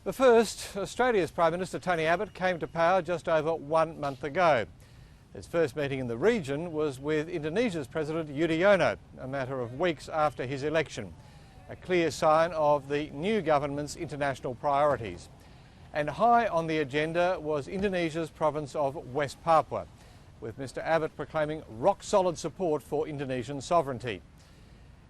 The first, Australia's Prime Minister Tony Abbott came to power just over 1 month ago. His first meeting in the region was with Indonesia's President Yudhoyono, a matter of weeks after his election, a clear sign of the new government's international priorities. And high on the agenda was Indonesia's province of West Papua, with Mr Abbott proclaiming rock-solid support for Indonesian sovereignty.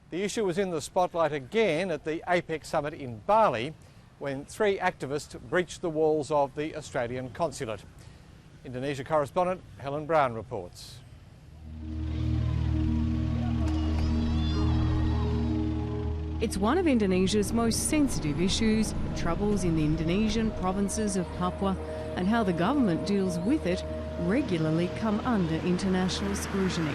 The issue was in the spotlight again at the APEC summit in Bali, when 3 activists breached the walls of the Australian consulate. Indonesia correspondent Helen Brown reports. It's one of Indonesia's most sensitive issues, troubles in the Indonesian provinces of Papua, and how the government deals with it regularly come under international scrutiny.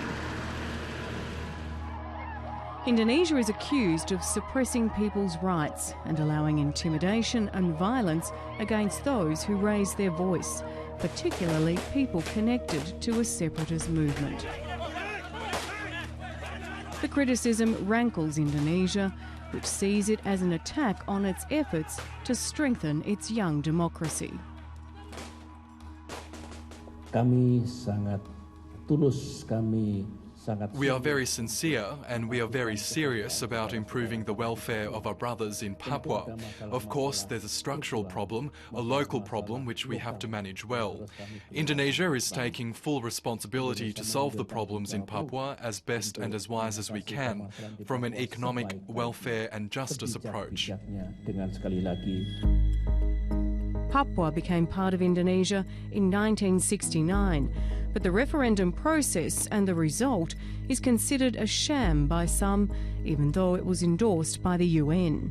Indonesia is accused of suppressing people's rights and allowing intimidation and violence against those who raise their voice, particularly people connected to a separatist movement. The criticism rankles Indonesia, which sees it as an attack on its efforts to strengthen its young democracy. We are very sincere and we are very serious about improving the welfare of our brothers in Papua. Of course, there's a structural problem, a local problem which we have to manage well. Indonesia is taking full responsibility to solve the problems in Papua as best and as wise as we can, from an economic, welfare and justice approach. Papua became part of Indonesia in 1969, but the referendum process and the result is considered a sham by some, even though it was endorsed by the UN.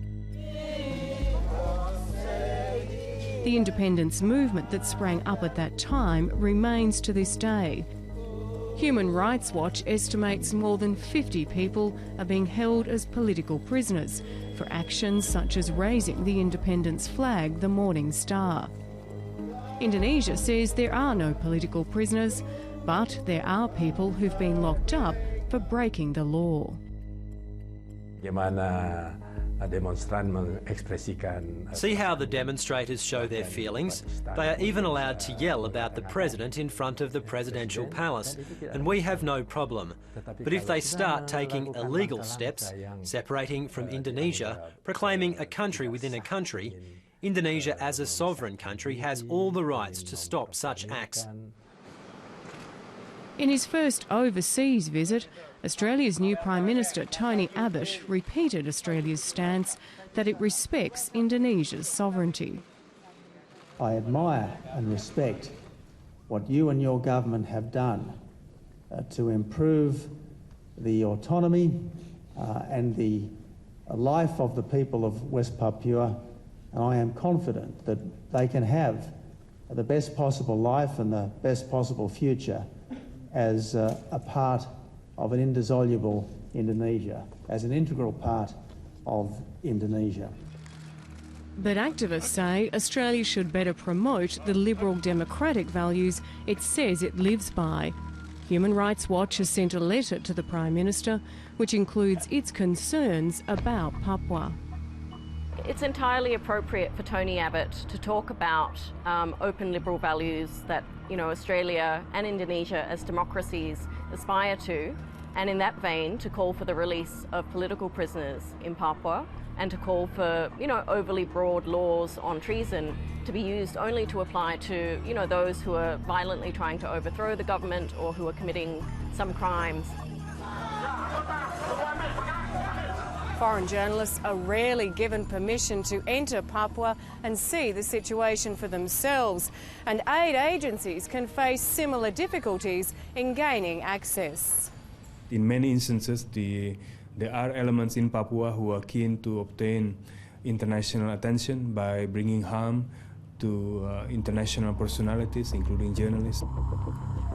The independence movement that sprang up at that time remains to this day. Human Rights Watch estimates more than 50 people are being held as political prisoners for actions such as raising the independence flag, the Morning Star. Indonesia says there are no political prisoners, but there are people who've been locked up for breaking the law. See how the demonstrators show their feelings? They are even allowed to yell about the president in front of the presidential palace, and we have no problem. But if they start taking illegal steps, separating from Indonesia, proclaiming a country within a country, Indonesia as a sovereign country has all the rights to stop such acts. In his first overseas visit, Australia's new Prime Minister Tony Abbott repeated Australia's stance that it respects Indonesia's sovereignty. I admire and respect what you and your government have done to improve the autonomy and the life of the people of West Papua, and I am confident that they can have the best possible life and the best possible future as a part of an indissoluble Indonesia, as an integral part of Indonesia. But activists say Australia should better promote the liberal democratic values it says it lives by. Human Rights Watch has sent a letter to the Prime Minister, which includes its concerns about Papua. It's entirely appropriate for Tony Abbott to talk about open liberal values that Australia and Indonesia as democracies aspire to, and in that vein to call for the release of political prisoners in Papua and to call for overly broad laws on treason to be used only to apply to those who are violently trying to overthrow the government or who are committing some crimes. Foreign journalists are rarely given permission to enter Papua and see the situation for themselves, and aid agencies can face similar difficulties in gaining access. In many instances, there are elements in Papua who are keen to obtain international attention by bringing harm to international personalities, including journalists.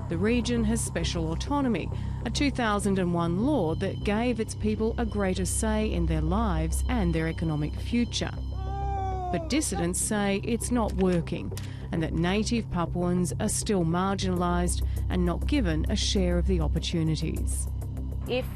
The region has special autonomy, a 2001 law that gave its people a greater say in their lives and their economic future. But dissidents say it's not working and that native Papuans are still marginalised and not given a share of the opportunities. If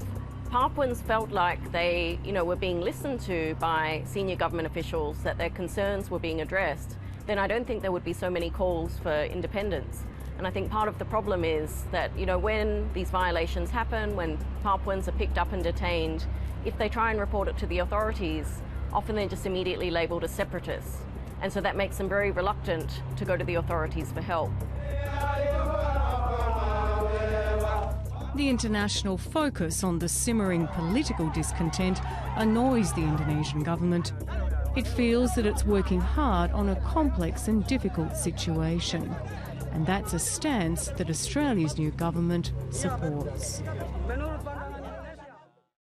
Papuans felt like they, were being listened to by senior government officials, that their concerns were being addressed, then I don't think there would be so many calls for independence. And I think part of the problem is that, when these violations happen, when Papuans are picked up and detained, if they try and report it to the authorities, often they're just immediately labelled as separatists. And so that makes them very reluctant to go to the authorities for help. The international focus on the simmering political discontent annoys the Indonesian government. It feels that it's working hard on a complex and difficult situation. And that's a stance that Australia's new government supports.